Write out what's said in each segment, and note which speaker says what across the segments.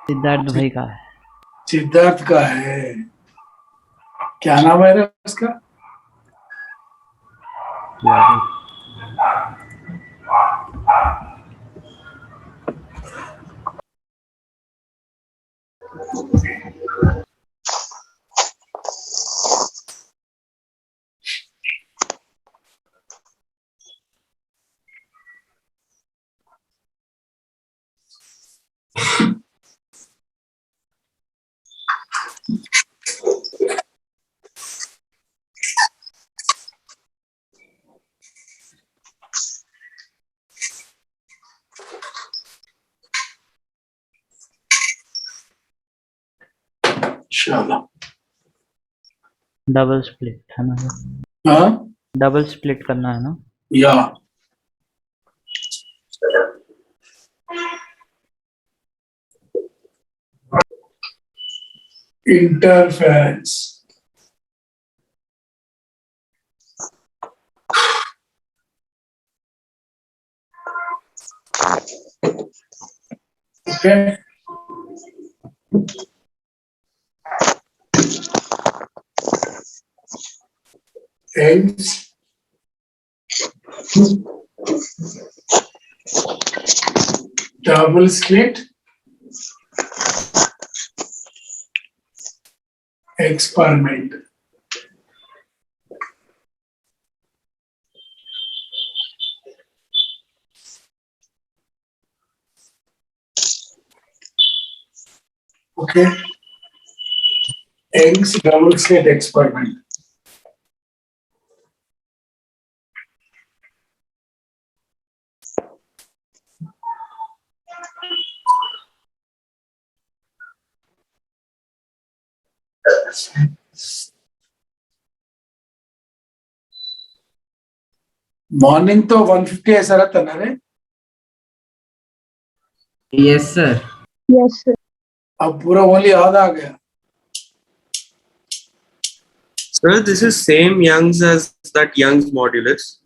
Speaker 1: सिद्धार्थ भाई का है।
Speaker 2: सिद्धार्थ का है। क्या नाम है रे उसका?
Speaker 1: यादव।
Speaker 2: चलो।
Speaker 1: डबल स्प्लिट है ना?
Speaker 2: हाँ
Speaker 1: डबल स्प्लिट करना है ना?
Speaker 2: या interference. Okay, hence double slit experiment. Okay, Young's double slit experiment. Morning तो 150 ऐसा रहता ना रे?
Speaker 3: Yes, sir.
Speaker 4: Yes, sir.
Speaker 2: अब पूरा ओनली आधा आ गया।
Speaker 5: Sir, this is same Young's as that Young's modulus.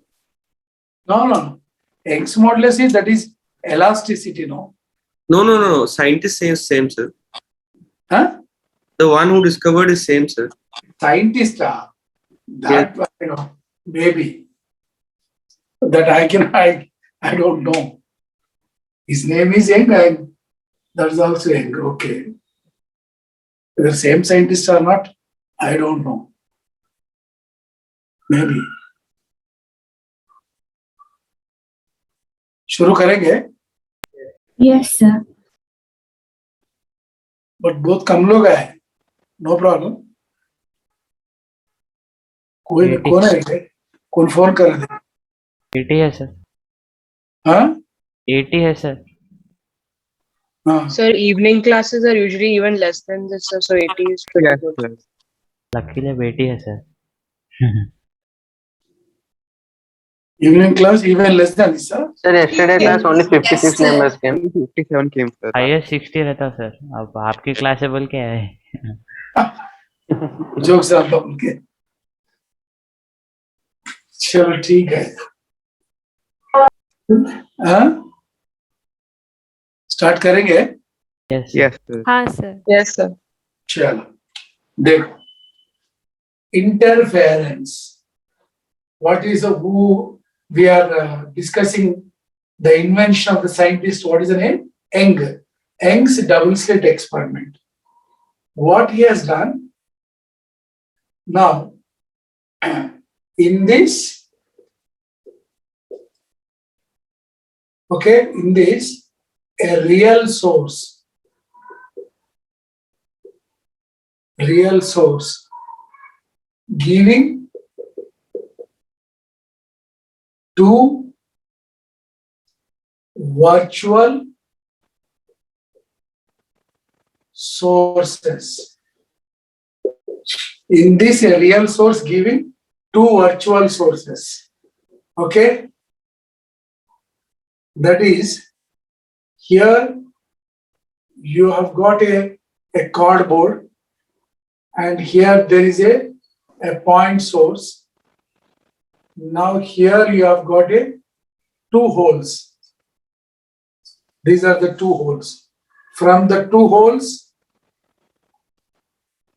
Speaker 2: No. Young's modulus is that is elasticity, no?
Speaker 5: No. Scientist says same, sir.
Speaker 2: Huh?
Speaker 5: The one who discovered is same, sir.
Speaker 2: Scientist, that you know, maybe that I don't know. His name is Young and that's also Young. Okay, the same scientist or not, I don't know. Maybe. शुरू करेंगे,
Speaker 4: Yes, sir.
Speaker 2: But बहुत कम लोग आए। No problem. कोई कौन है? कौन फोन कर रहे थे?
Speaker 1: 80 है सर।
Speaker 2: हाँ
Speaker 1: 80 है सर।
Speaker 2: हाँ
Speaker 6: Sir, evening classes are usually even less than this, sir, so 80 is pretty good.
Speaker 1: Luckily बेटी है sir.
Speaker 2: Evening class even less than this.
Speaker 7: Sir, yesterday class only 56 members came.
Speaker 3: 57 came, sir.
Speaker 1: Highest 60 रहता sir. अब आपकी क्लासेबल क्या है?
Speaker 2: Jokes आप लोग के। चलो ठीक है। हाँ स्टार्ट करेंगे।
Speaker 1: Yes
Speaker 3: Yes, sir.
Speaker 4: हाँ sir.
Speaker 6: Yes, sir.
Speaker 2: चलो देखो, interference. What is who we are discussing? The invention of the scientist. What is the name? Young. Young's double slit experiment. What he has done now in this, okay, in this a real source giving two virtual sources. In this a real source giving two virtual sources. Okay, that is, here you have got a cardboard and here there is a point source. Now here you have got two holes. These are the two holes. from the two holes.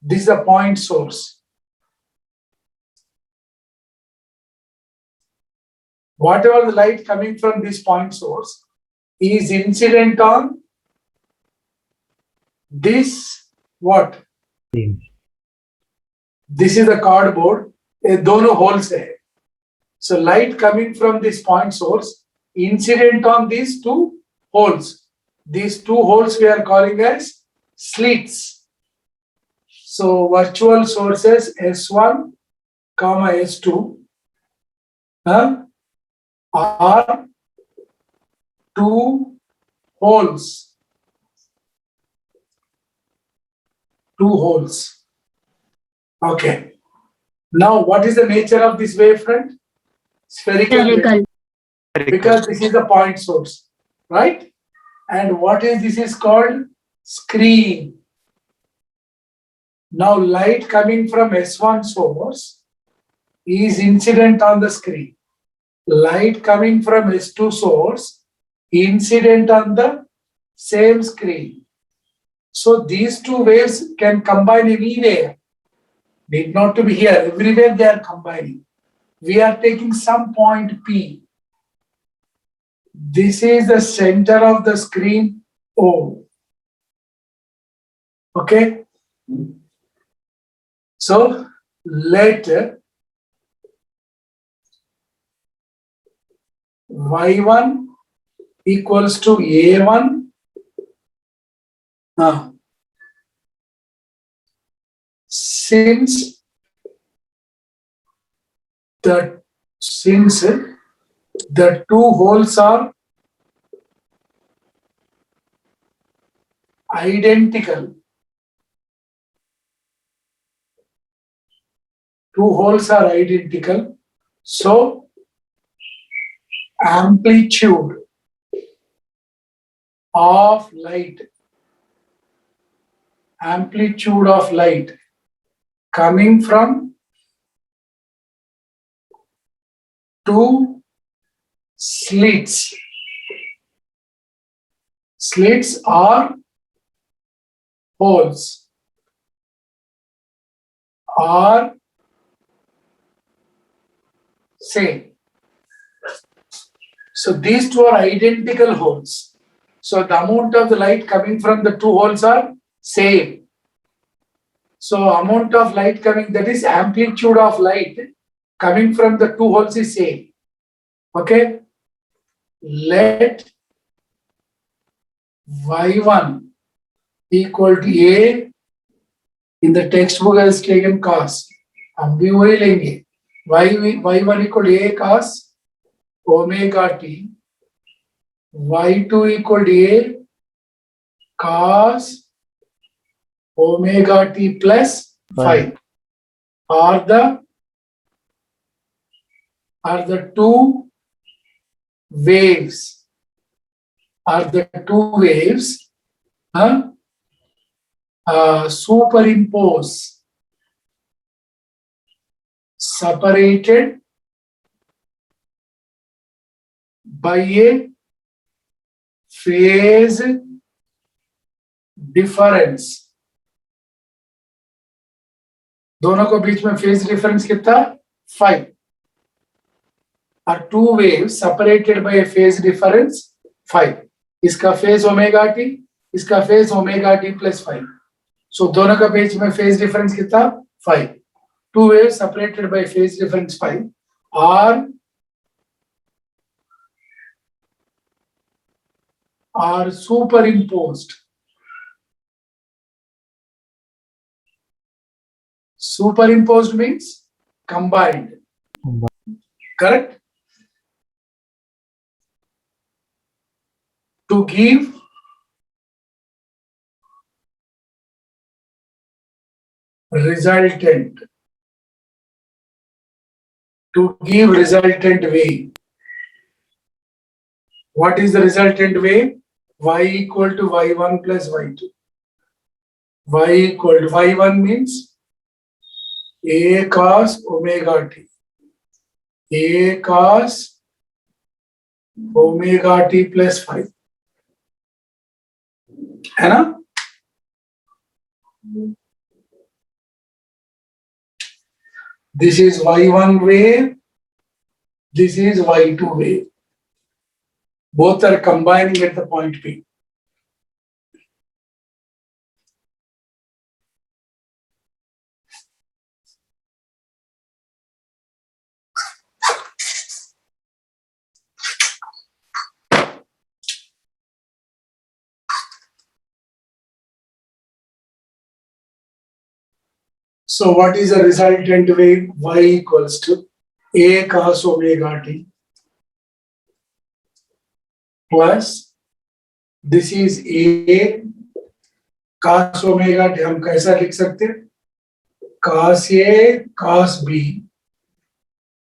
Speaker 2: This is the point source. Whatever the light coming from this point source is incident on this what? This is the cardboard. ये दोनों holes है. So light coming from this point source incident on these two holes. These two holes we are calling as slits. So virtual sources S1, comma S2 are two holes. Two holes. Okay. Now, what is the nature of this wavefront? Spherical.
Speaker 4: Spherical.
Speaker 2: Because this is the point source, right? And what is this is called? Screen. Now, light coming from S1 source is incident on the screen. Light coming from S2 source incident on the same screen. So these two waves can combine anywhere. Need not to be here. Everywhere they are combining. We are taking some point P. This is the center of the screen O. Okay. So let Y1 equals to A1. Since the two holes are identical, so amplitude of light coming from two slits. Slits are holes, are same. So these two are identical holes. So the amount of the light coming from the two holes are same. So amount of light coming, that is amplitude of light coming from the two holes is same. Okay. Let Y1 equal to A. In the textbook has taken cos. हम भी वही लेंगे. Y1 equal to A cos omega t. Y2 equal to A cos omega t plus phi are the two waves. Superimpose, separated by a phase difference. दोनों को बीच में phase difference कितना? 5. Are two waves separated by a phase difference 5. इसका phase omega T, इसका phase omega T plus 5. So दोनों का बीच में phase difference कितना? 5. Two waves separated by phase difference 5 are superimposed. Superimposed means combined. Correct? To give resultant. To give resultant wave. What is the resultant wave? Y equal to Y1 plus Y2. Y equal to Y1 means A cos omega t. A cos omega t plus 5. है ना? This is y1 wave, this is y2 wave. Both are combining at the point P. So what is the resultant wave? Y equals to A cos omega t plus this is A cos omega t. हम कैसा लिख सकते हैं? Cos A cos B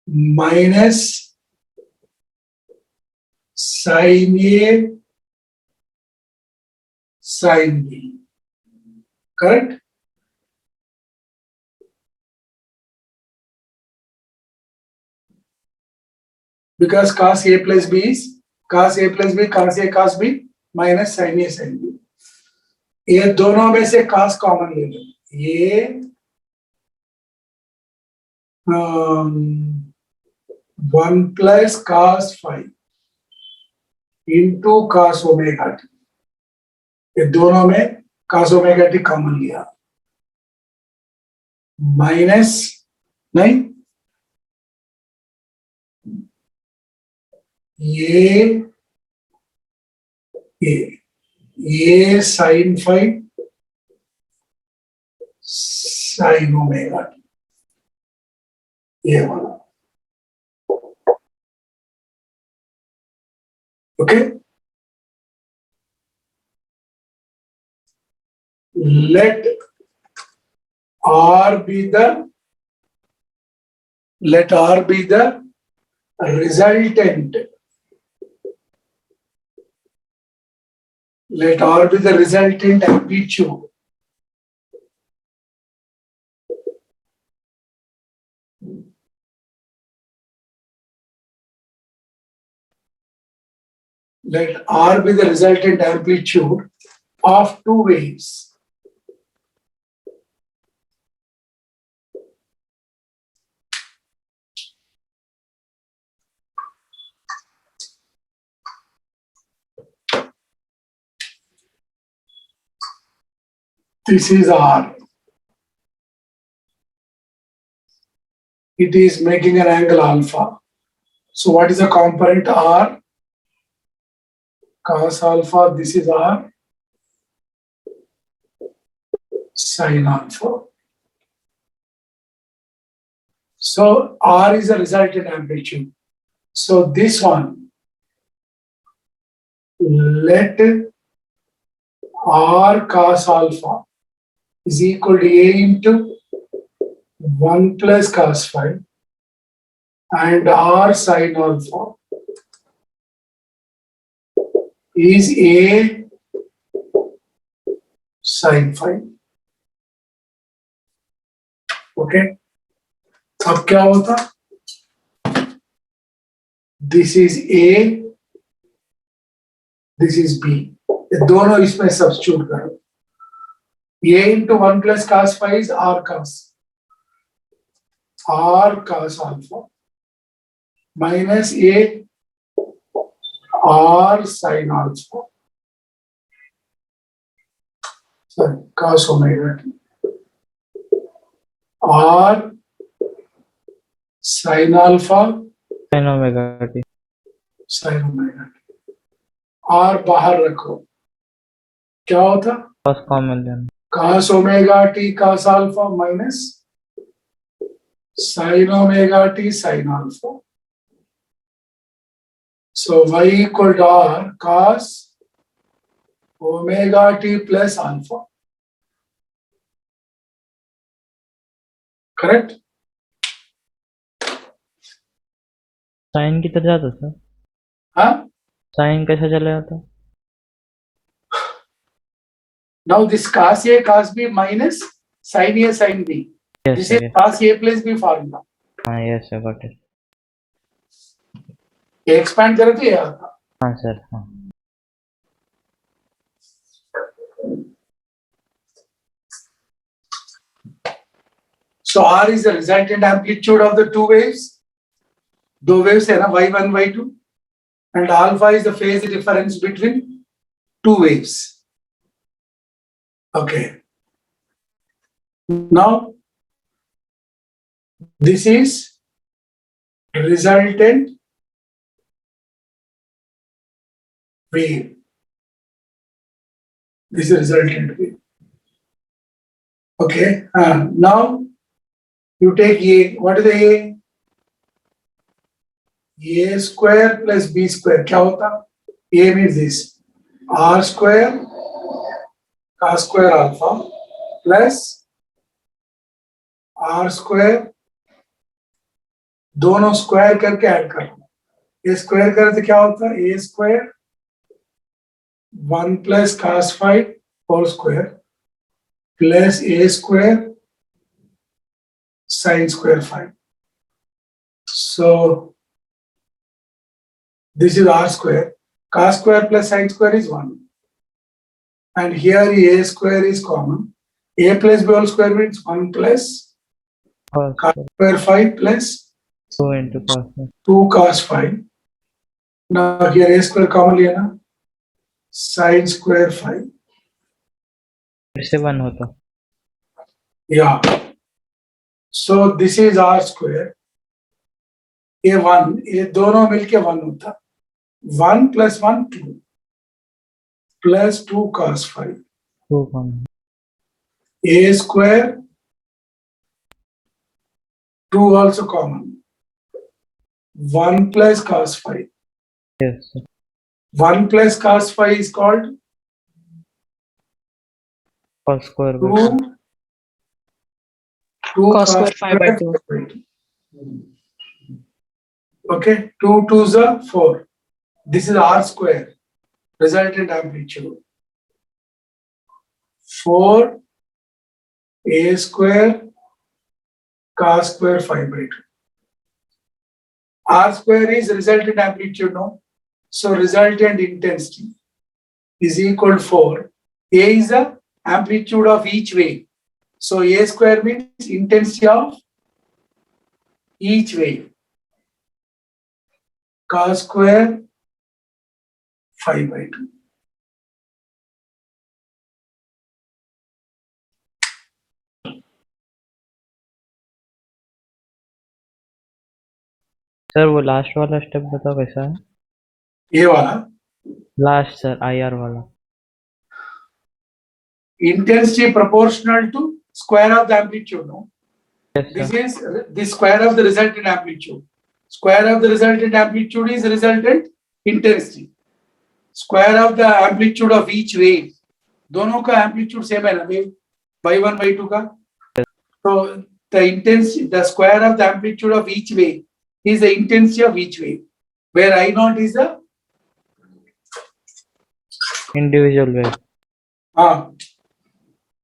Speaker 2: minus sin A sin B. Correct? Because cos A plus B is cos A plus B, cos A cos B minus sin A sin B. ये दोनों में से cos common ले लो. ये 1 plus cos phi into cos omega t. ये दोनों में cos omega t common लिया. माइनस नहीं, ये sine phi sine omega T, ये वाला. Okay, let R be the resultant. Let R be the resultant amplitude. Let R be the resultant amplitude of two waves. This is R. It is making an angle alpha. So what is the component R? Cos alpha. This is R. Sin alpha. So R is a resultant amplitude. So this one, let R cos alpha is equal to A into 1 plus cos phi and R sin alpha is A sin phi. Okay. अब क्या होता? This is A, this is B. ये दोनों इसमें substitute करो. A into 1 plus cos phi is R cos alpha minus A R sin alpha. Sorry, cos omega t. R sin alpha
Speaker 1: sin omega t.
Speaker 2: sin omega t. R बाहर रखो, क्या होता?
Speaker 1: cos common लेना.
Speaker 2: cos omega t cos alpha minus sin omega t sin alpha. So y equal to R cos omega t plus alpha. Correct?
Speaker 1: Sine किधर जाता sir?
Speaker 2: Huh?
Speaker 1: Sign कैसे चला जाता?
Speaker 2: Now this cos A cos B minus sin A sin B.
Speaker 1: Yes,
Speaker 2: This
Speaker 1: sir,
Speaker 2: is
Speaker 1: yes.
Speaker 2: cos A plus B formula.
Speaker 1: हाँ, yes sir, got it.
Speaker 2: ये expand करे तो ये आता.
Speaker 1: हाँ सर, हाँ.
Speaker 2: So R is the resultant amplitude of the two waves. दो waves है ना, y1, y2, and alpha is the phase difference between two waves. Okay. Now, this is resultant wave. This is resultant wave. Okay. Now you take A. What is the A? A square plus B square. क्या होता? A means this. R square cos square alpha plus R square. दोनों square करके add करना. A square करते क्या होता है? A square 1 plus cos phi whole square plus A square sin square phi. So this is R square. Cos square plus sin square is 1. And here A square is common. A plus B whole square means 1 plus
Speaker 1: cos
Speaker 2: cos square phi plus
Speaker 1: 2 into cos.
Speaker 2: 2 cos phi. Now here A square common लिया ना, sin square phi.
Speaker 1: फिर से 1 होता.
Speaker 2: Yeah. So this is R square. A1, ये दोनों मिलके 1 होता. 1 plus 1, 2 plus 2 cos phi.
Speaker 1: 2 common.
Speaker 2: A square 2 also common. 1 plus cos phi.
Speaker 1: Yes, sir.
Speaker 2: 1 plus cos phi is called
Speaker 1: Cos square by
Speaker 2: 2. 2
Speaker 6: Cos square phi by 2.
Speaker 2: by 2. Okay, 2 2s are 4. This is R square, resultant amplitude. 4 A square cos square phi by 2. R square is resultant amplitude, no? So resultant intensity is equal to 4. A is the amplitude of each wave. So A square means intensity of each wave. Cos square phi by 2.
Speaker 1: Sir वो last वाला step बताओ कैसा है.
Speaker 2: ये वाला
Speaker 1: last sir IR वाला.
Speaker 2: intensity proportional to square of the amplitude, no?
Speaker 1: Yes,
Speaker 2: This
Speaker 1: sir.
Speaker 2: is the square of the resultant amplitude. Square of the resultant amplitude is resultant intensity. Square of the amplitude of each wave. दोनों का amplitude same है ना wave y1 y2 का. So the intensity, the square of the amplitude of each wave is the intensity of each wave, where I naught is the
Speaker 1: Individual way.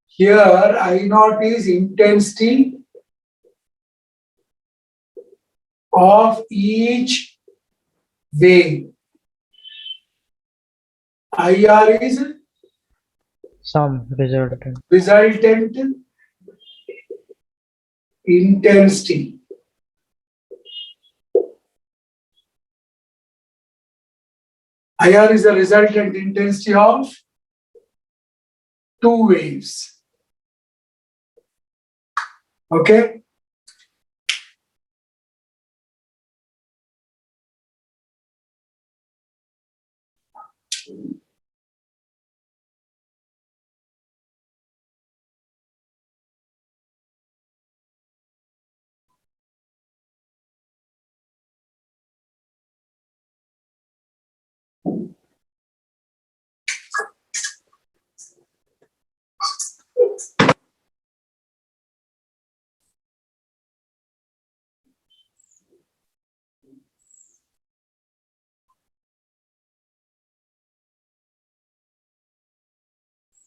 Speaker 2: here I naught is intensity of each wave. IR is
Speaker 1: Some resultant.
Speaker 2: resultant intensity. IR is the resultant intensity of two waves. Okay?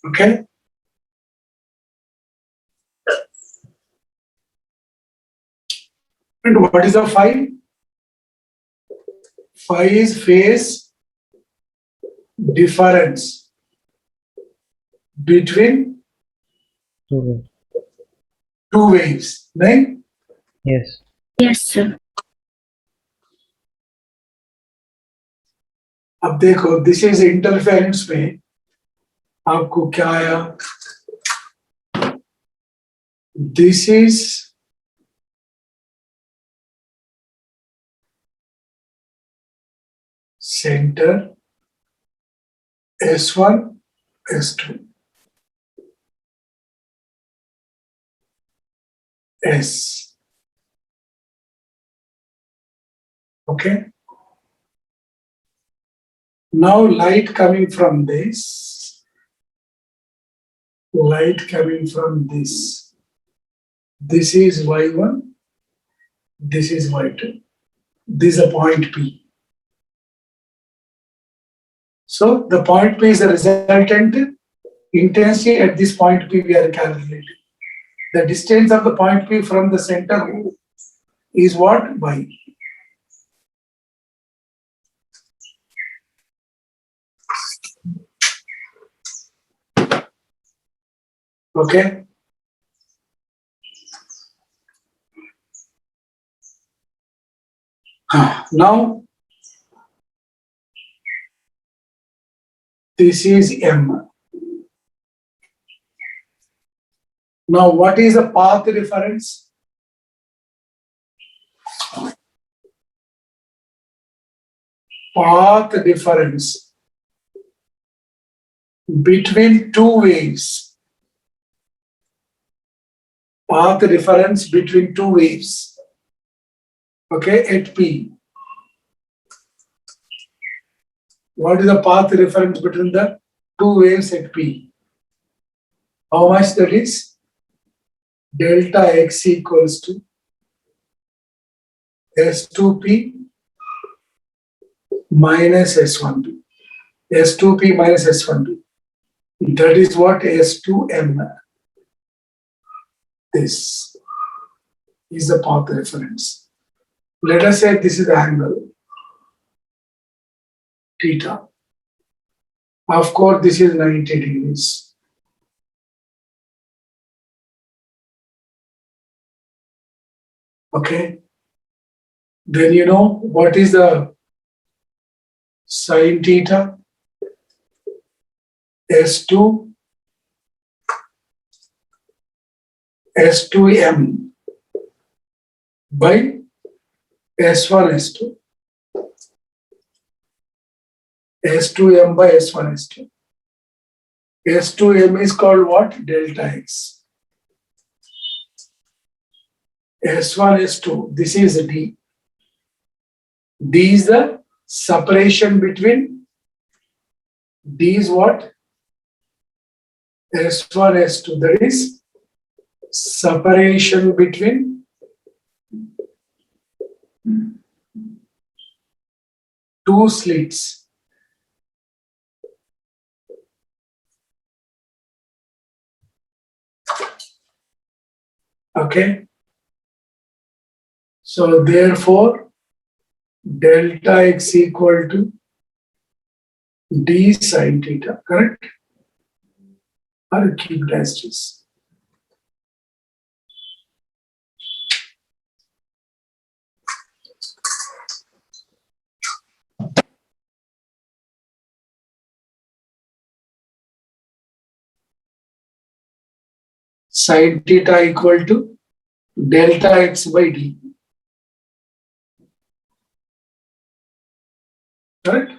Speaker 2: Okay? And what is a phi? Phi is phase difference between
Speaker 1: Two way.
Speaker 2: two waves, right?
Speaker 1: Yes.
Speaker 4: Yes, sir.
Speaker 2: अब देखो, this is interference में आपको क्या आया? This is centre S1, S2, S. Okay. Now light coming from this, light coming from this. This is Y1, this is Y2. This is a point P. So the point P is the resultant intensity at this point P we are calculating. The distance of the point P from the center is what? Y. Okay. Now this is M. Now what is the path reference? Path difference between two waves. Path difference between two waves. Okay, at P. What is the path difference between the two waves at P? How much that is? Delta X equals to S2P minus S1P. S2P minus S1P. That is what S2M. This is the path reference. Let us say this is the angle theta. Of course, this is 90 degrees. Okay. Then you know what is the sine theta? S2 S2M by S1 S2. S2M by S1 S2. S2M is called what? Delta X. S1 S2, this is D. D is the separation between, D is what? S1 S2, that is separation between two slits. Okay. So therefore, delta X equal to D sine theta, correct? Or keep it as it is. Sine theta equal to delta X by D. Correct?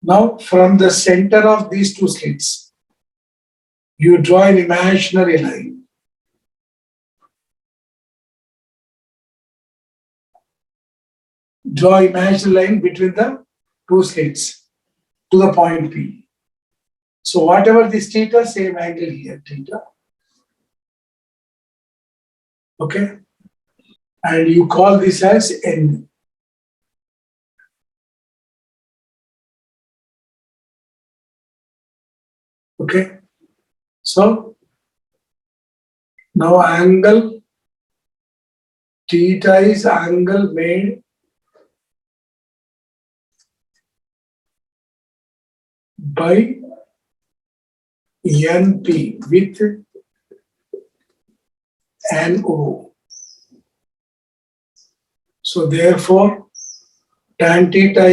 Speaker 2: Now, from the center of these two slits, you draw an imaginary line. Draw imaginary line between the two slits to the point P. So whatever this theta, same angle here, theta. Okay? And you call this as N. Okay? So now angle theta is angle made by NP with NO. So therefore, tan theta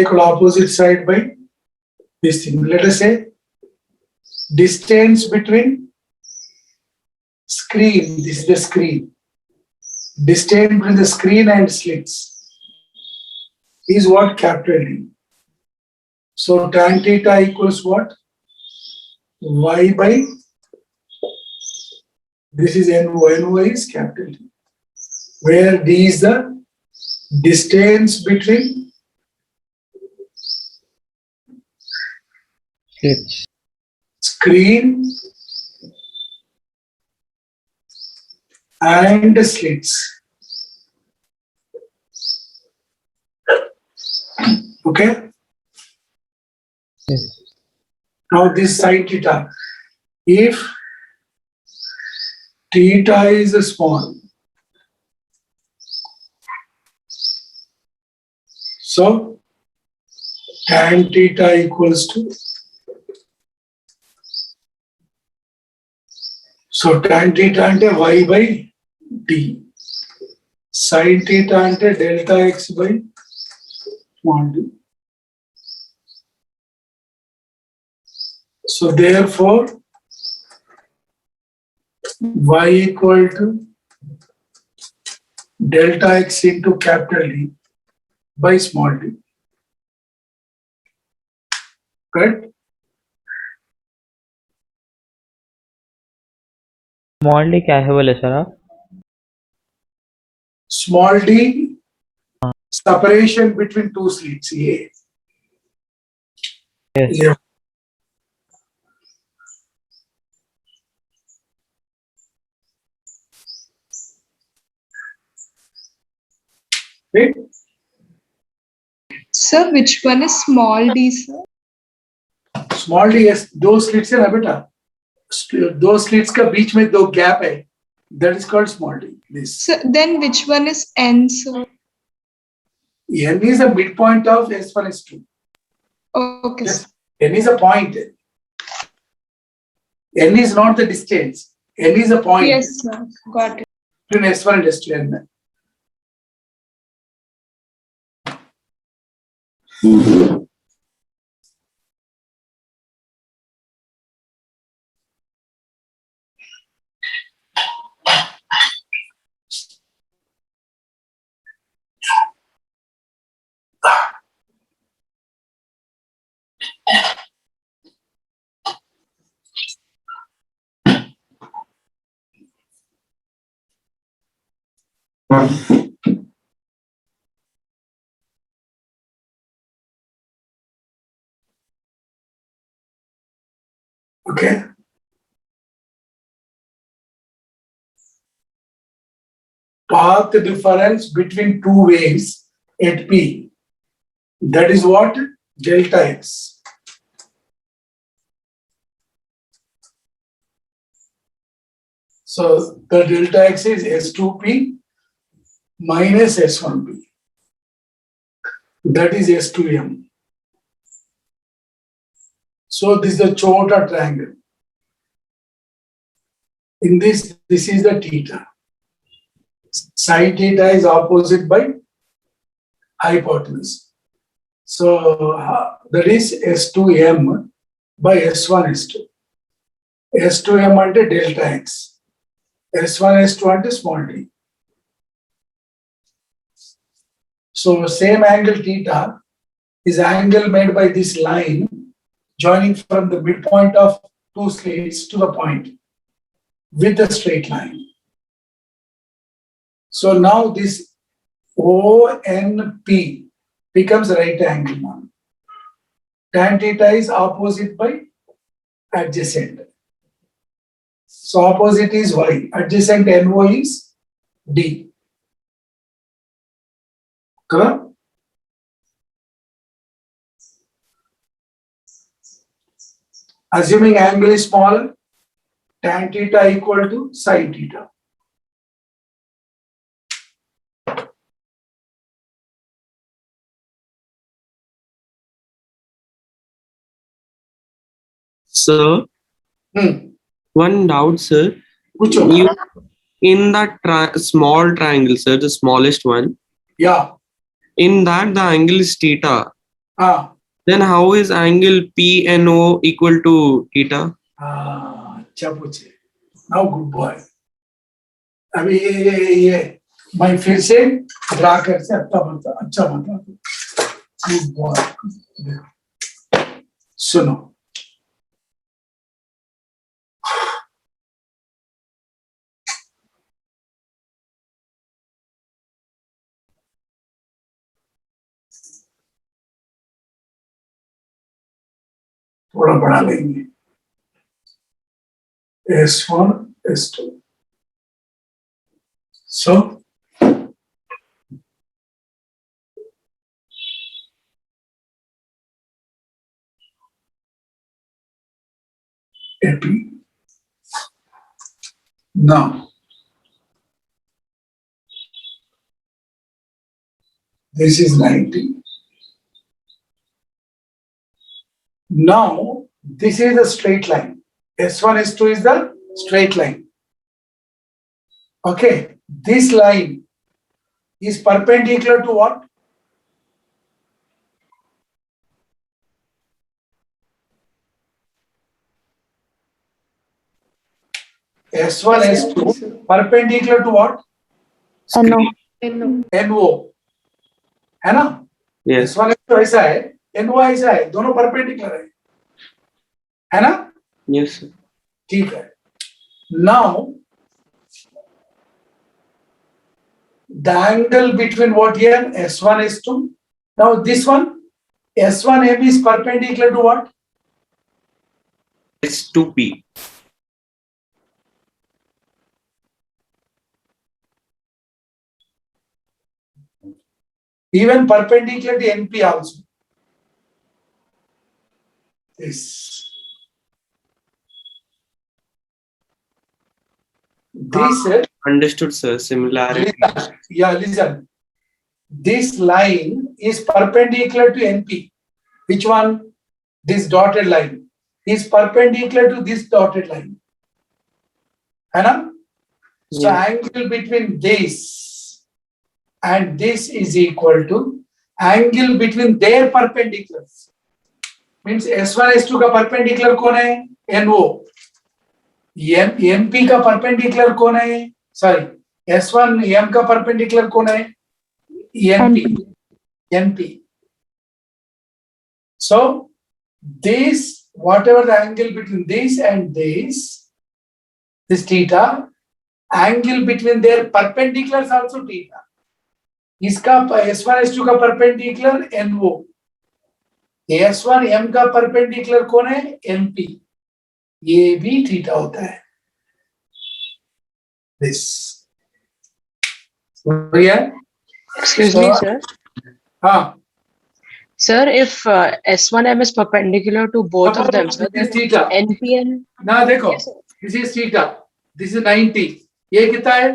Speaker 2: equal opposite side by this thing. Let us say distance between screen, this is the screen. Distance between the screen and slits is what? Capital D. So tan theta equals what? Y by, this is NO, NO is capital D, where D is the distance between
Speaker 1: Slits.
Speaker 2: screen and slits. Okay?
Speaker 1: Yes.
Speaker 2: Now this sine theta. If theta is small, so tan theta equals to, so tan theta ante y by d, sin theta ante delta x by small d. So therefore, y equal to delta x into capital D by small d. Correct?
Speaker 1: Small D क्या है बोले sir आप?
Speaker 2: Small d, separation between two slits. Yeah.
Speaker 1: Yes.
Speaker 2: Yeah. Right?
Speaker 4: Sir, which one is small d, sir?
Speaker 2: Small d, yes, दो slits है ना बेटा, दो slits का बीच में दो gap है, that is called small d. This
Speaker 4: Sir, then which one is n, sir?
Speaker 2: n is the midpoint of S1 S2.
Speaker 4: Okay,
Speaker 2: Yes,
Speaker 4: sir.
Speaker 2: n is a point. N is not the distance. N is a point
Speaker 4: Yes, sir. Got it.
Speaker 2: between S1 and S2. N. Okay. Path difference between two waves at P. That is what? Delta x. So the delta x is S2P minus S1P. That is S2M. So this is the chota triangle. In this is the theta. Sine theta is opposite by hypotenuse. So that is S2M by S1 S2. S2M ante delta x. S1 S2 ante small d. So same angle theta is angle made by this line joining from the midpoint of two slits to the point with the straight line. So now this ONP becomes right angle now. Tan theta is opposite by adjacent. So opposite is y, adjacent NO is D. Correct? Assuming angle is small, tan theta equal to sine theta.
Speaker 5: sir,
Speaker 2: Hmm.
Speaker 5: one doubt, sir.
Speaker 2: पूछो.
Speaker 5: You in that small triangle, sir, the smallest one.
Speaker 2: Yeah.
Speaker 5: In that, the angle is theta.
Speaker 2: Ah.
Speaker 5: Then how is angle PNO equal to theta?
Speaker 2: अच्छा पूछे. Now good boy. अभी ये मैं फिर से draw कर से अच्छा बता दो. Good boy. सुनो. थोड़ा बड़ा लेंगे. S1, S2. So, AP. Now, this is 90. Now, this is a straight line. S1, S2 is the straight line. Okay, this line is perpendicular to what? S1, S2 perpendicular to what?
Speaker 4: No.
Speaker 2: NO. है ना?
Speaker 5: Yes.
Speaker 2: S1, S2 ऐसा है, NO ऐसा है, दोनों perpendicular है ना?
Speaker 5: Yes, sir.
Speaker 2: ठीक है. Now, the angle between what here? S1, S2. Now this one, S1M is perpendicular to what?
Speaker 5: S2P.
Speaker 2: Even perpendicular to NP also. This. This,
Speaker 5: Understood, sir. Similarity.
Speaker 2: listen. This line is perpendicular to NP. Which one? This dotted line is perpendicular to this dotted line. है ना? So
Speaker 5: Yeah.
Speaker 2: angle between this and this is equal to angle between their perpendiculars. Means S1, S2 का perpendicular कौन है? NO. MP का perpendicular कौन है? Sorry, S1 M का perpendicular कौन है? NP. So this, whatever the angle between this and this theta, angle between their perpendiculars also theta. इसका S1, S2 का perpendicular NO. S1 M का perpendicular कौन है? NP. ये भी थीटा होता है. This. Yeah.
Speaker 6: Excuse
Speaker 2: So-
Speaker 6: me, sir.
Speaker 2: हाँ.
Speaker 6: Sir, if S1M is perpendicular to both of them, sir,
Speaker 2: This is
Speaker 6: then
Speaker 2: theta.
Speaker 6: NPN.
Speaker 2: ना देखो.
Speaker 6: Yes, sir.
Speaker 2: This is theta. This is 90. ये कितना है?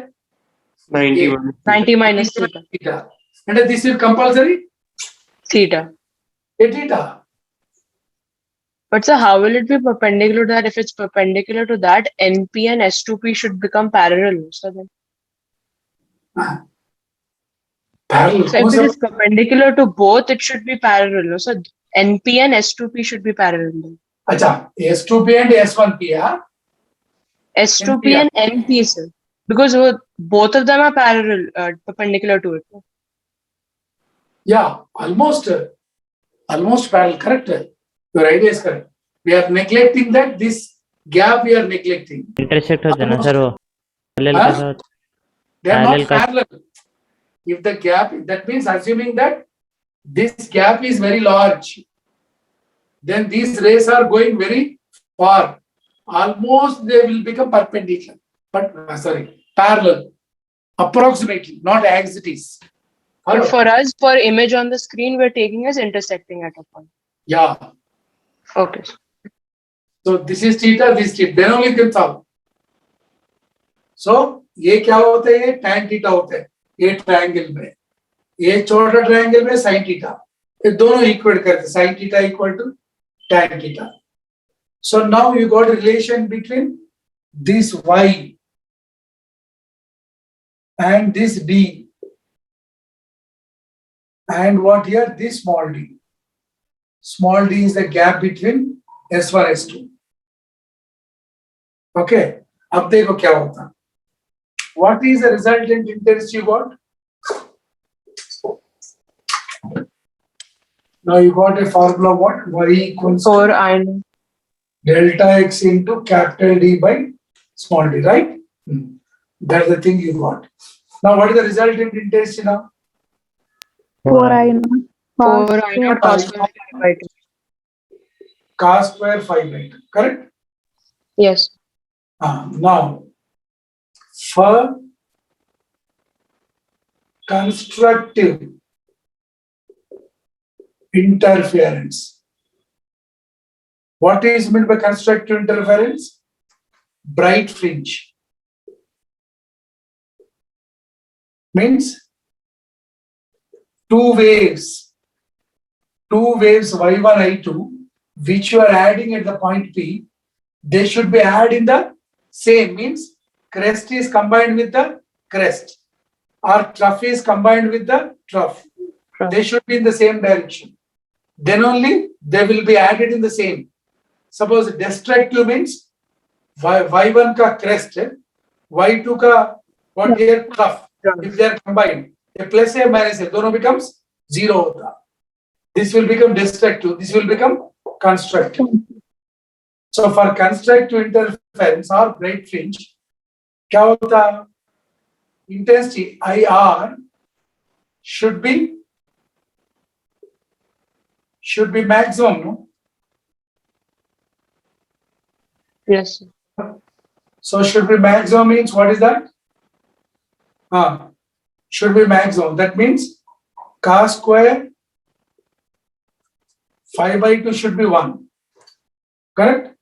Speaker 5: 91.
Speaker 6: 90 minus theta.
Speaker 2: Theta. And this is compulsory?
Speaker 6: Theta.
Speaker 2: A theta.
Speaker 6: But sir, how will it be perpendicular to that? If it's perpendicular to that, NP and S2P should become parallel. So then,
Speaker 2: Parallel.
Speaker 6: so if it is perpendicular to both, it should be parallel. No? So NP and S2P should be parallel. Then.
Speaker 2: अच्छा, S2P and S1P, हाँ?
Speaker 6: S2P and NP, sir. Because both of them are parallel, perpendicular to it.
Speaker 2: Yeah, almost parallel, correct? Your idea is correct. We are neglecting that, this gap we are neglecting.
Speaker 1: Intersect होते ना sir वो parallel
Speaker 2: हाँ?
Speaker 1: कैसा होता
Speaker 2: They are not
Speaker 1: Parallel cut.
Speaker 2: parallel. If the gap, that means assuming that this gap is very large, then these rays are going very far. Almost they will become perpendicular, but parallel, approximately, not as it is.
Speaker 6: But
Speaker 2: Hello?
Speaker 6: for us, for image on the screen, we're taking as intersecting at a point.
Speaker 2: Yeah.
Speaker 6: Okay.
Speaker 2: So this is theta, this theta. Then only can solve. So ये क्या होता है? ये tan theta होता है. ये triangle में, ये छोटा triangle में sin theta. ये दोनों equate करते हैं. Sin theta equal to tan theta. So now you got a relation between this y and this d, and what here? This small d. Small d is the gap between S1 S2. Okay. अब देखो क्या होता. What is the resultant intensity you got? Now you got a formula what? Y equals to
Speaker 6: 4
Speaker 2: delta x into capital D by small d, right? That's the thing you got. Now what is the resultant intensity now?
Speaker 4: 4 I naught.
Speaker 6: 4 I naught cos square phi by 2.
Speaker 2: Cos square phi by 2, correct?
Speaker 6: Yes.
Speaker 2: Now, for constructive interference, what is meant by constructive interference? Bright fringe. Means two waves y1, I2, which you are adding at the point P, they should be added in the same, means crest is combined with the crest or trough is combined with the trough. They should be in the same direction. Then only they will be added in the same. Suppose destructive means y1 ka crest, y2 ka what here trough. If they are combined, a plus a minus a, dono becomes 0 hota. This will become destructive. This will become constructive. So for constructive interference or bright fringe, क्या होता? Intensity IR should be maximum, no?
Speaker 6: Yes.
Speaker 2: So should be maximum means what is that? Should be maximum. That means cos square phi by 2 should be 1. Correct?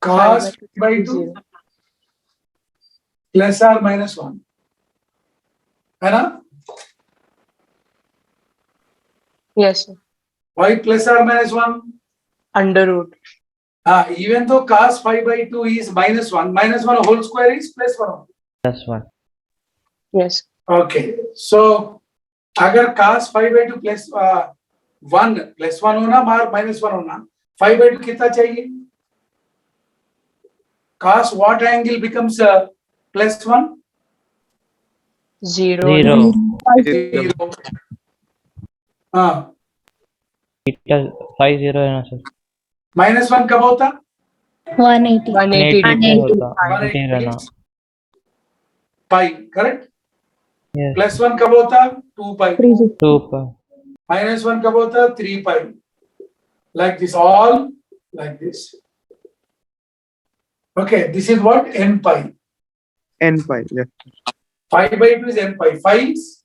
Speaker 2: Cos phi by 2 plus or minus 1. है ना?
Speaker 6: Yes, sir.
Speaker 2: Why plus or minus 1?
Speaker 6: Under root.
Speaker 2: Even though cos phi by 2 is minus 1 whole square is plus 1.
Speaker 1: Plus 1.
Speaker 6: Yes.
Speaker 2: Okay. So, अगर cos phi by 2 plus 1 plus 1 होना मार minus 1 होना, phi by 2 कितना चाहिए? Cos what angle becomes plus 1?
Speaker 6: 0.
Speaker 1: 0.
Speaker 2: 0.
Speaker 1: Theta 50 है ना sir.
Speaker 2: Minus 1 कब होता?
Speaker 4: 180.
Speaker 6: 180
Speaker 1: 180 होता.
Speaker 2: 180
Speaker 1: 180 रहना.
Speaker 2: is pi, correct?
Speaker 1: Yes.
Speaker 2: Plus 1 कब होता? 2 pi.
Speaker 1: 2 पर.
Speaker 2: Minus 1 कब होता? 3 pi. Like this, all like this. Okay, this is what? N pi.
Speaker 3: N pi, yeah.
Speaker 2: Phi by 2 is N pi. Phi is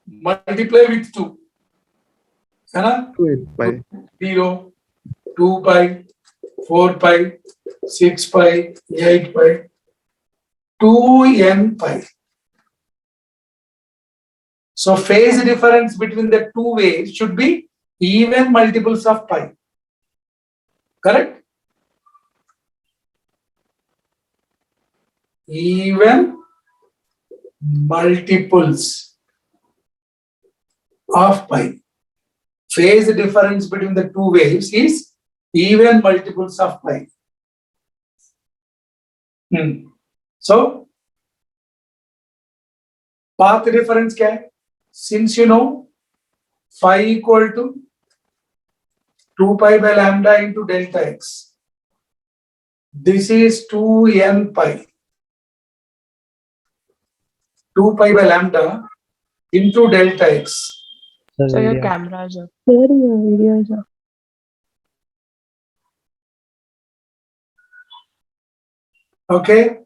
Speaker 2: multiply with 2. है ना?
Speaker 3: 2 N pi.
Speaker 2: 0, 2 pi, 4 pi, 6 pi, 8 pi, 2n pi. So phase difference between the two waves should be even multiples of pi. Correct? Even multiples of pi. Phase difference between the two waves is even multiples of pi. So, path difference क्या है? Since you know phi equal to 2 pi by lambda into delta x. This is 2n pi. 2 pi by lambda into delta x.
Speaker 6: So your
Speaker 1: video.
Speaker 6: camera is up.
Speaker 2: Okay?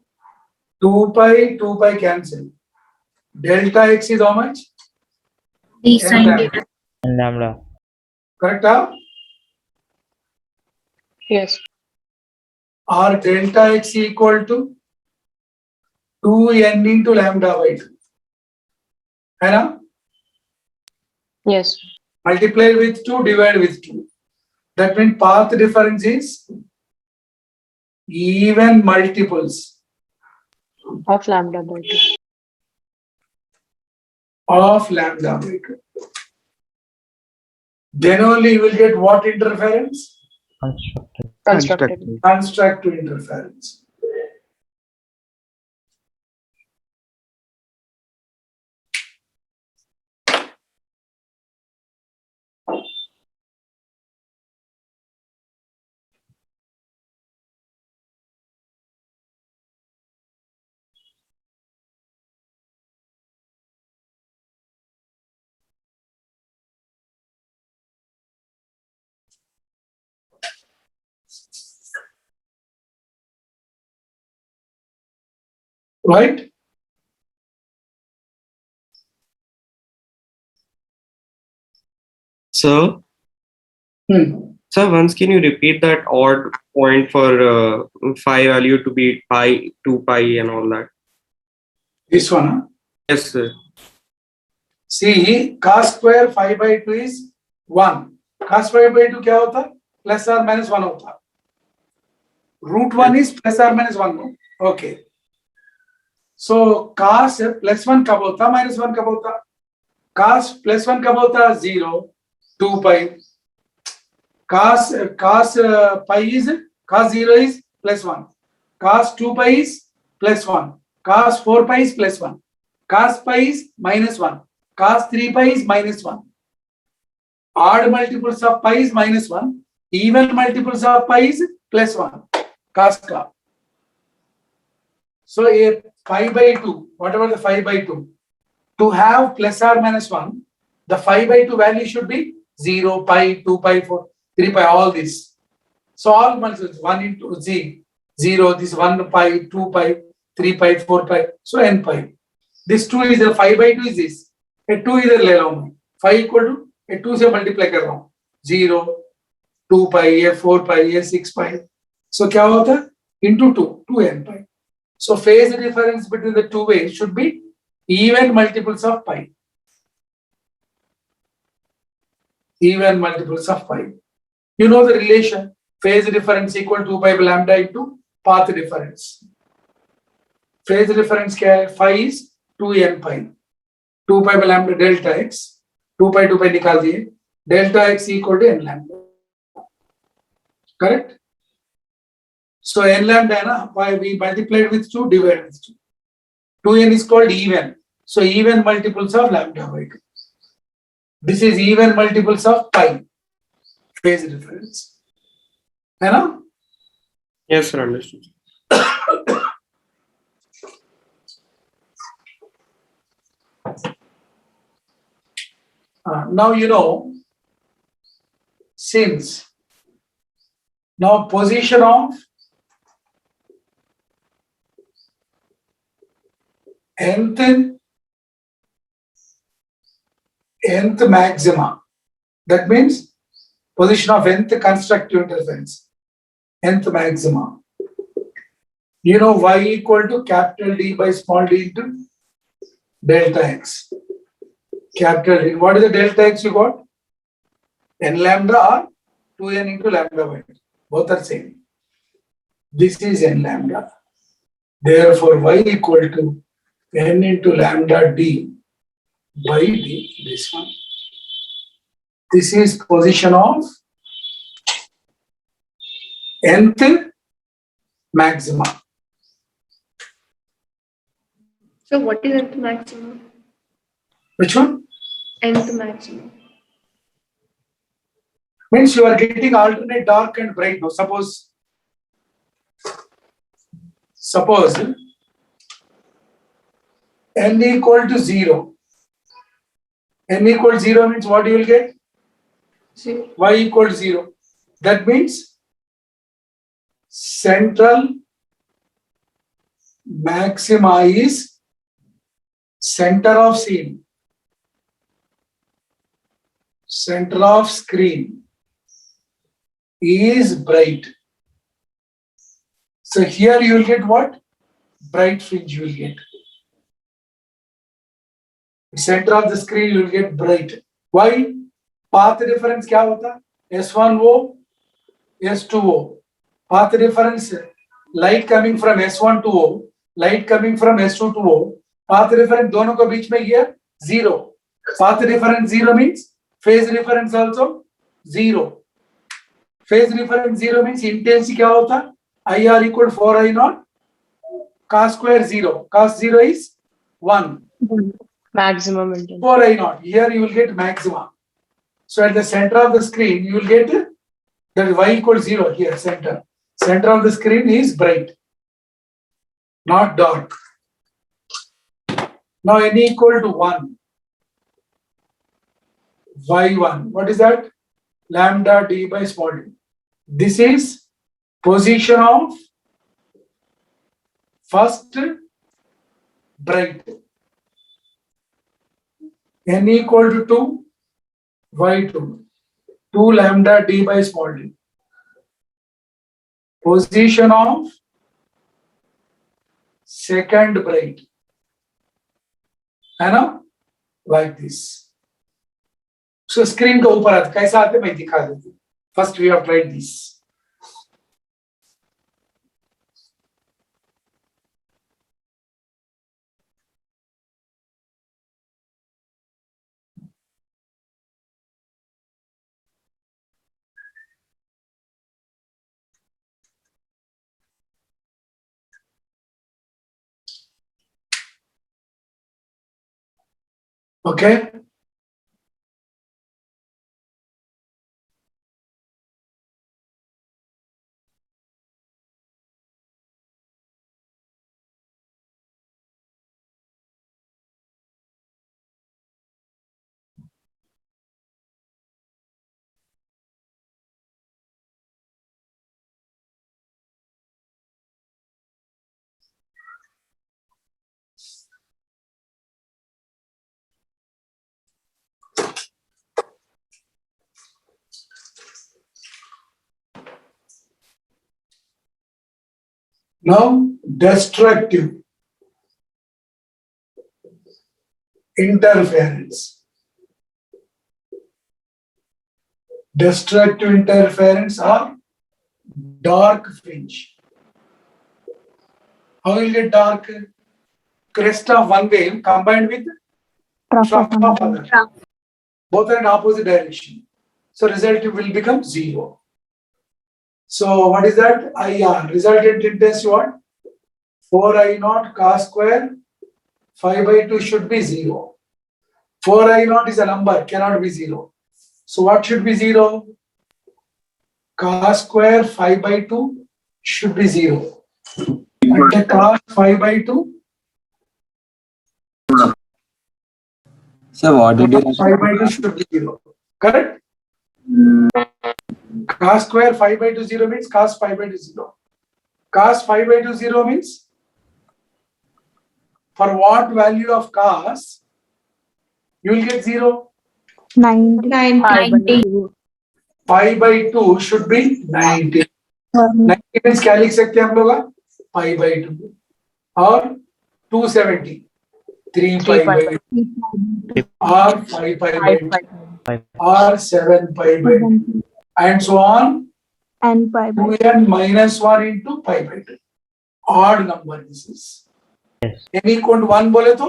Speaker 2: 2 pi cancel. Delta x is how much?
Speaker 4: D
Speaker 2: N
Speaker 4: sin
Speaker 2: lambda.
Speaker 4: theta.
Speaker 1: And lambda.
Speaker 2: Correct? Huh?
Speaker 6: Yes.
Speaker 2: Or delta x equal to 2n into lambda by 2. है ना?
Speaker 6: Yes.
Speaker 2: multiply with 2, divide with 2. That means path difference is even multiples
Speaker 6: Of lambda by 2.
Speaker 2: of lambda by 2. Then only you will get what interference?
Speaker 1: Constructed.
Speaker 6: Constructed.
Speaker 2: Constructive interference. Right?
Speaker 5: So,
Speaker 2: Hmm.
Speaker 5: sir, once can you repeat that odd point for phi value to be pi, 2 pi and all that?
Speaker 2: This one. Huh?
Speaker 5: Yes, sir.
Speaker 2: See, cos square 5 by 2 is 1. Cos 5 by 2 क्या होता? Plus or minus 1 होता. Root 1 is plus or minus 1. No? Okay. So cos plus 1 कब होता? Minus 1 कब होता? Cos plus 1 कब होता? 0, 2 pi. Cos pi is, cos 0 is plus 1. Cos 2 pi is plus 1. Cos 4 pi is plus 1. Cos pi is minus 1. Cos 3 pi is minus 1. Odd multiples of pi is minus 1. Even multiples of pi is plus 1. Cos ka. So a 5 by 2, whatever the 5 by 2, to have plus or minus 1, the 5 by 2 value should be 0, pi, 2 pi, 4, 3 pi, all this. So all multiples, 1 into z, 0, this 1 pi, 2 pi, 3 pi, 4 pi, so n pi. This 2 is a 5 by 2 is this. A 2 इधर ले रहा हूँ मैं. 5 equal to a 2 से multiply कर रहा हूँ. 0, 2 pi, a 4 pi, a 6 pi. So क्या होता है? Into 2, 2n pi. So phase difference between the two ways should be even multiples of pi. Even multiples of pi. You know the relation. Phase difference equal to 2 pi by lambda into path difference. Phase difference क्या है? Phi is 2n pi. 2 pi by lambda delta x. 2 pi निकाल दिए. Delta x equal to n lambda. Correct? So n lambda है ना? Why we multiplied with 2, divided with 2. 2n is called even. So even multiples of lambda by 2. This is even multiples of pi. Phase difference. है ना?
Speaker 5: Yes, sir, understood.
Speaker 2: Now you know, since now position of nth maxima, that means position of nth constructive interference, nth maxima. You know y equal to capital D by small d into delta x. Capital D. What is the delta x you got? N lambda or 2n into lambda by 2. Both are same. This is n lambda. Therefore, y equal to n into lambda d by d. This one. This is position of nth maxima.
Speaker 8: So what is nth maximum?
Speaker 2: Which one?
Speaker 8: Nth maximum.
Speaker 2: Means you are getting alternate dark and bright. Now, suppose n equal to 0. N equal to 0 means what you will get?
Speaker 8: 0.
Speaker 2: Y equal to 0. That means central maxima is center of scene, center of screen is bright. So here you will get what? Bright fringe you will get. Center of the screen you will get bright. Why? Path difference क्या होता है? S1O, S2O. Path difference, light coming from S1 to O, light coming from S2 to O. Path difference दोनों के बीच में ये 0. Path difference 0 means phase difference also 0. Phase difference 0 means intensity क्या होता? IR equal 4I naught cos square 0. Cos 0 is 1.
Speaker 6: Maximum intensity.
Speaker 2: 4I naught. Here you will get maximum. So at the center of the screen, you will get that Y equals 0 here, center. Center of the screen is bright, not dark. Now N equal to 1. Y1. What is that? Lambda D by small d. This is position of first bright. N equal to 2. Y2. 2 lambda D by small d. Position of second bright. है ना? Like this. So screen के ऊपर आता कैसा आते मैं दिखा देती हूँ. First we have tried this. Okay. Now, destructive interference. Destructive interference or dark fringe. How will you get dark? Crest of one wave combined with trough of other. Both are in opposite direction. So result will become 0. So what is that? IR. Resultant intensity what? 4I naught cos square 5 by 2 should be 0. 4I naught is a number, cannot be 0. So what should be 0? Cos square 5 by 2 should be 0. And the cos 5 by 2?
Speaker 9: So what did you
Speaker 2: 5 by 2 should be 0. Correct? Cos square 5 by 2 0 means cos 5 by 2 0. Cos 5 by 2 0 means for what value of cos you will get 0?
Speaker 4: 90.
Speaker 2: 5 by 2 should be 90. 90 means क्या लिख सकते हैं हम लोग? pi by 2 or 270. 3 pi by 2 or 5 pi by 2 or 7 pi by 2 and so on.
Speaker 4: And pi by
Speaker 2: 2n minus 1 into pi by 2. Odd number this is.
Speaker 1: Yes.
Speaker 2: n equal to 1 बोले तो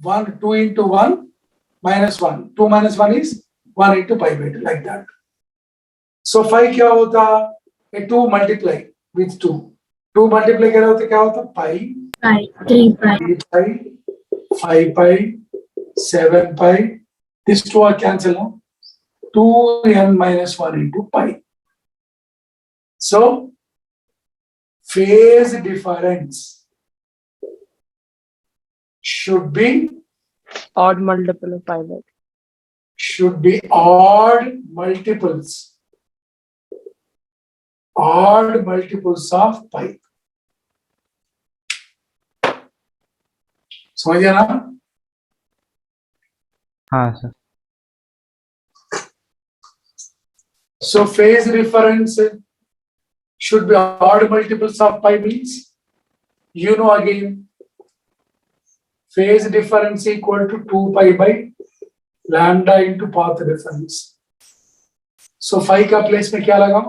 Speaker 2: 1 2 into 1 minus 1. 2 minus 1 is 1 into pi by 2 like that. So 5 क्या होता? 2 multiply with 2. 2 multiply क्या होता? Pi.
Speaker 4: 3 pi.
Speaker 2: 3 pi, 5 pi, 7 pi. These two are cancelled now. 2n minus 1 into pi. So, phase difference should be
Speaker 6: Odd multiple of pi by 2.
Speaker 2: should be odd multiples. Odd multiples of pi. समझ गया ना?
Speaker 1: हाँ sir.
Speaker 2: So phase difference should be odd multiples of pi means, you know again, phase difference equal to 2 pi by lambda into path difference. So 5 का place में क्या लगाओ?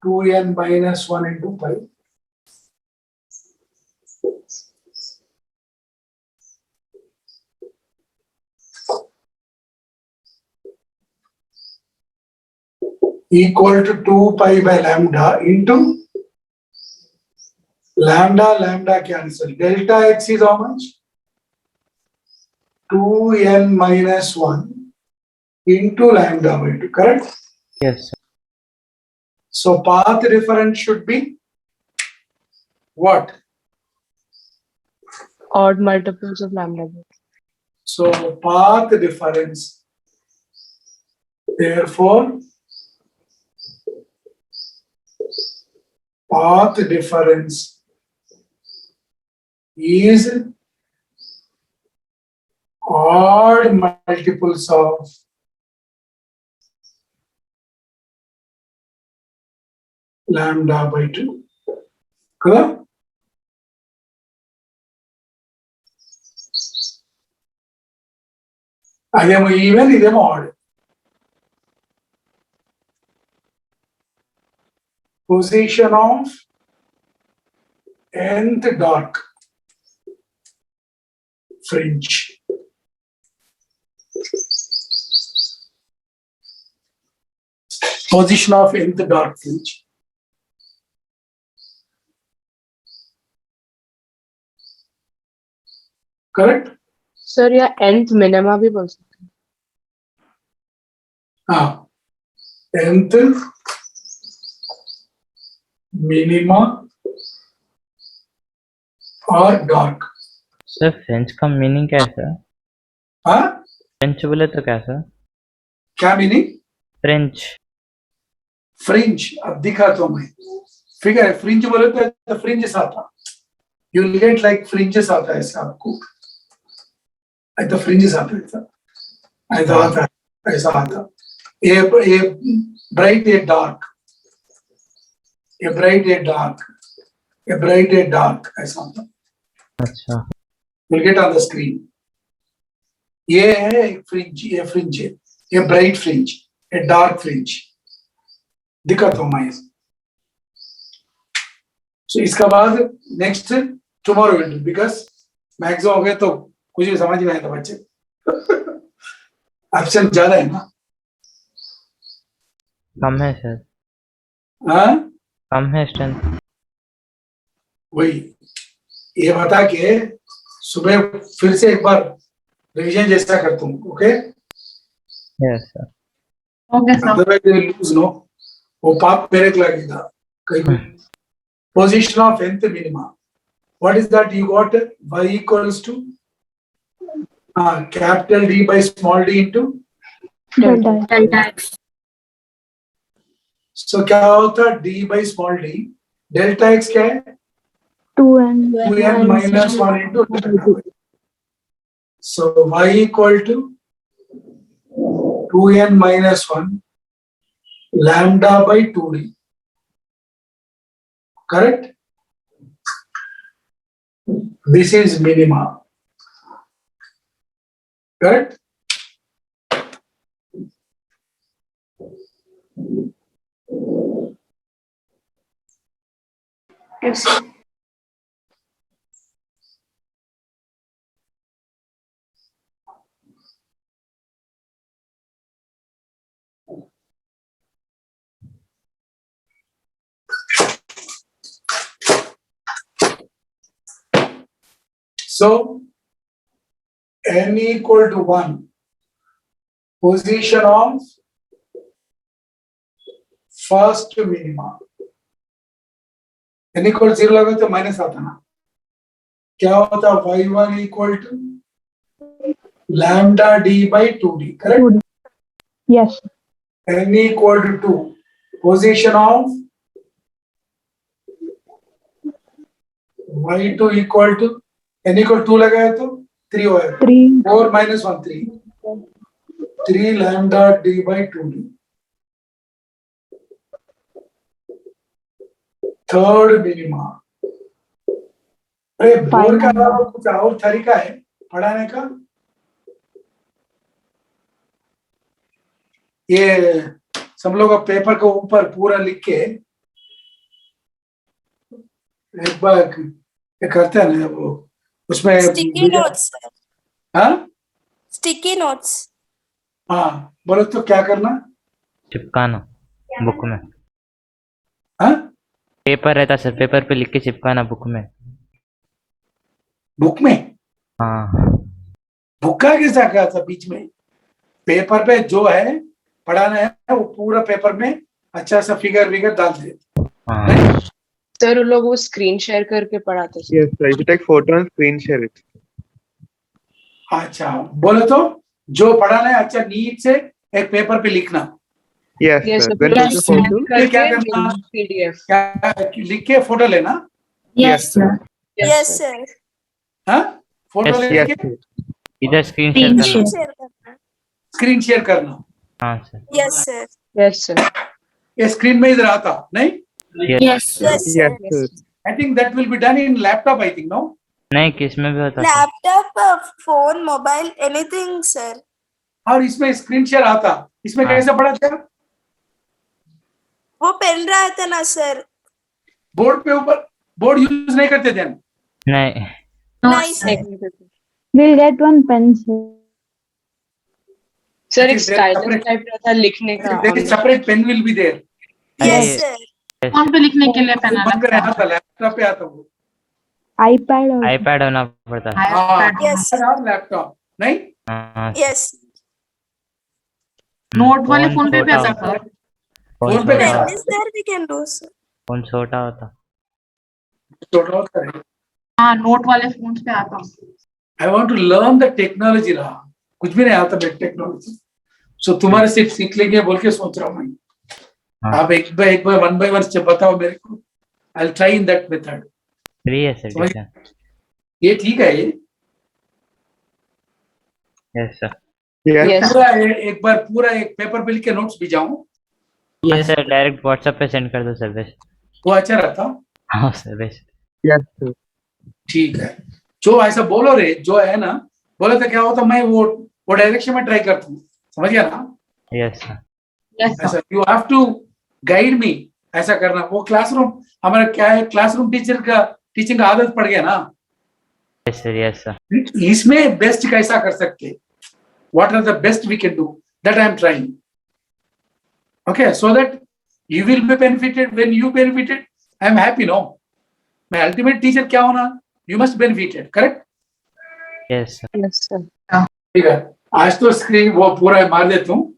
Speaker 2: 2n minus 1 into pi. Equal to 2 pi by lambda into lambda cancel. Delta x is how much? 2n minus 1 into lambda by 2, correct?
Speaker 1: Yes, sir.
Speaker 2: So path difference should be what?
Speaker 6: Odd multiples of lambda.
Speaker 2: So path difference, therefore path difference is odd multiples of lambda by 2. Clear? అదేమో even ఇదేమో odd. Position of nth dark fringe. Position of nth dark fringe. Correct?
Speaker 6: Sir, या nth minima भी बोल सकते हैं.
Speaker 2: हाँ. Nth minima or dark.
Speaker 1: Sir French का meaning क्या है सर?
Speaker 2: हाँ?
Speaker 1: फ्रेंच बोले तो क्या सर?
Speaker 2: क्या मीनिंग?
Speaker 1: फ्रेंच.
Speaker 2: फ्रिंज. अब दिखा तो मैं. फिगर है. फ्रिंज बोले तो फ्रिंजेस आता. You will get like fringes आता है ऐसा आपको. ऐसा fringes आता है ऐसा. ऐसा आता है. ऐसा आता. A bright, a dark. A bright, a dark. A bright, a dark. ऐसा आता.
Speaker 1: अच्छा.
Speaker 2: You'll get on the screen. ये है एक fringe, ये fringe है. ये bright fringe, a dark fringe. दिखा तो मैं. So इसका बाद next tomorrow will do because maximum हो गया तो कुछ भी समझ नहीं आया था बच्चे. एब्सेंट ज्यादा है ना.
Speaker 1: कम है सर.
Speaker 2: हाँ
Speaker 1: कम है स्ट्रेंथ.
Speaker 2: वही ये बता के सुबह फिर से एक बार रिवीजन जैसा करता हूँ. Okay
Speaker 1: yes sir.
Speaker 2: Otherwise you lose no. वो पाप मेरे को लगेगा कहीं. Position of nth minima. What is that you got? Y equals to capital D by small d into.
Speaker 4: Delta X.
Speaker 2: So क्या होता है D by small d? Delta x क्या है?
Speaker 4: 2n
Speaker 2: 2n minus 1 into delta. So y equal to 2n minus 1 lambda by 2d. Correct? This is minima. Correct?
Speaker 8: Yes.
Speaker 2: So n equal to 1, position of first minima. n equal to 0 लगा तो minus आता ना. क्या होता है? y1 equal to lambda d by 2d. Correct?
Speaker 4: Yes.
Speaker 2: n equal to 2, position of y2 equal to n equal to 2 लगाया तो 3 होगा.
Speaker 4: 3
Speaker 2: 4 minus 1 3. 3 lambda d by 2d. Third minima. अरे बोर्ड का अलावा कुछ और तरीका है पढ़ाने का? ये सब लोग पेपर के ऊपर पूरा लिख के एक बार ये करते हैं ना वो उसमें
Speaker 9: स्टिकी नोट्स सर,
Speaker 2: हाँ
Speaker 9: स्टिकी नोट्स।
Speaker 2: हाँ बोलो तो क्या करना
Speaker 1: चिपकाना बुक में।
Speaker 2: हाँ
Speaker 1: पेपर रहता सर, पेपर पे लिख के चिपकाना बुक में।
Speaker 2: बुक में
Speaker 1: हाँ
Speaker 2: बुक का कैसा क्या था बीच में पेपर पे जो है पढ़ाना है वो पूरा पेपर में अच्छा सा फिगर विगर डाल दे
Speaker 1: हाँ
Speaker 6: सर उन लोग वो स्क्रीन शेयर करके पढ़ाते थे।
Speaker 3: Yes, sir. If you take photo and screen share it.
Speaker 2: अच्छा बोले तो जो पढ़ाना है अच्छा नीट से एक पेपर पे लिखना
Speaker 3: Yes,
Speaker 6: Yes,
Speaker 3: sir.
Speaker 6: sir.
Speaker 3: Then
Speaker 6: पूरा
Speaker 3: take the
Speaker 6: scan
Speaker 3: photo.
Speaker 2: फिर क्या
Speaker 6: करके
Speaker 2: करना
Speaker 6: PDF।
Speaker 2: क्या लिख के फोटो लेना
Speaker 3: Yes, sir.
Speaker 9: यस सर,
Speaker 2: हाँ फोटो
Speaker 1: Yes,
Speaker 3: Yes,
Speaker 2: लेके
Speaker 3: sir.
Speaker 1: इधर स्क्रीन शेयर करना।
Speaker 9: स्क्रीन शेयर करना।
Speaker 2: स्क्रीन शेयर करना
Speaker 1: हाँ sir.
Speaker 9: Yes sir,
Speaker 6: Yes sir.
Speaker 2: ये स्क्रीन में इधर आता नहीं
Speaker 1: Yes.
Speaker 9: Yes
Speaker 3: Yes,
Speaker 9: sir.
Speaker 3: sir.
Speaker 2: I think that will be done in laptop I think no
Speaker 1: नहीं, किस में भी होता sir.
Speaker 9: Laptop, phone, mobile, anything sir.
Speaker 2: और इसमें स्क्रीन शेयर आता इसमें
Speaker 1: हाँ।
Speaker 2: कैसे पढ़ा था
Speaker 9: वो पेन रहा था ना सर।
Speaker 2: बोर्ड पे ऊपर बोर्ड यूज नहीं करते थे हम।
Speaker 1: नहीं
Speaker 9: नहीं sir,
Speaker 4: We'll get one pen, sir.
Speaker 6: Sir एक
Speaker 2: Actually, there is
Speaker 6: stylus
Speaker 2: separate-
Speaker 6: type रहता है लिखने का।
Speaker 2: Separate pen will be there
Speaker 9: yes
Speaker 1: ये-
Speaker 9: सर।
Speaker 10: फोन पे लिखने के लिए पेन अलग से
Speaker 2: आता लैपटॉप पे आता वो
Speaker 4: iPad also.
Speaker 1: आईपैड होना पड़ता है।
Speaker 2: हाँ
Speaker 9: Yes, sir.
Speaker 2: लैपटॉप नहीं
Speaker 1: हाँ
Speaker 9: यस,
Speaker 10: नोट वाले फोन पे भी
Speaker 1: छोटा
Speaker 10: आता
Speaker 1: होता।
Speaker 10: सर।
Speaker 2: फोन पे कैसा
Speaker 9: pen is there, we can do sir.
Speaker 1: Phone छोटा होता।
Speaker 2: छोटा होता है
Speaker 10: हाँ नोट वाले फोन पे आता।
Speaker 2: I want to learn the technology रहा कुछ भी नहीं आता मैं टेक्नोलॉजी सो तुम्हारे से सीख लेंगे बोल के सोच रहा हूँ मैं
Speaker 1: हाँ।
Speaker 2: आप एक बार वन बाय वन स्टेप बताओ मेरे को I will try in that method
Speaker 1: free है सर
Speaker 2: समझ-
Speaker 1: ट्यूशन।
Speaker 2: ये ठीक है ये
Speaker 1: यस सर।
Speaker 3: Yes.
Speaker 6: Yes.
Speaker 2: पूरा एक बार पूरा एक पेपर पे लिख के नोट्स भी जाऊं
Speaker 1: हाँ सर, डायरेक्ट व्हाट्सएप पे सेंड कर दो सर बेस्ट।
Speaker 2: वो अच्छा रहता
Speaker 1: हाँ सर बेस्ट।
Speaker 3: Yes, sir.
Speaker 2: ठीक है जो ऐसा बोलो रे जो है ना बोले तो क्या होता मैं वो डायरेक्शन में ट्राई करता हूँ समझ गया ना
Speaker 1: यस सर।
Speaker 10: Yes sir.
Speaker 2: ऐसा you have to guide me ऐसा करना वो क्लासरूम हमारा क्या है क्लासरूम टीचर का टीचिंग का आदत पड़ गया ना
Speaker 1: यस सर। Yes sir.
Speaker 2: इसमें बेस्ट कैसा कर सकते what are the best we can do that I am trying okay so that you will be benefited when you benefited I am happy no मैं अल्टीमेट टीचर क्या होना you must benefited correct
Speaker 1: yes sir.
Speaker 6: Yes sir.
Speaker 2: ठीक है आज तो screen वो पूरा मार देता हूँ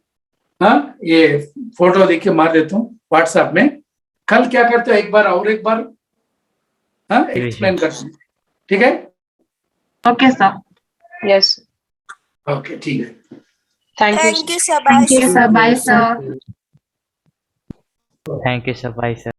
Speaker 2: हाँ ये फोटो देख के मार देता हूँ व्हाट्सएप में कल क्या करते हो एक बार और एक बार हाँ एक्सप्लेन करते हैं ठीक है
Speaker 10: ओके सर।
Speaker 6: Yes.
Speaker 2: ओके ठीक है
Speaker 6: Thank you.
Speaker 9: Thank you sir, bye
Speaker 10: thank you
Speaker 9: sir.
Speaker 10: Sir. Bye sir.
Speaker 1: Thank you sir. Bye sir.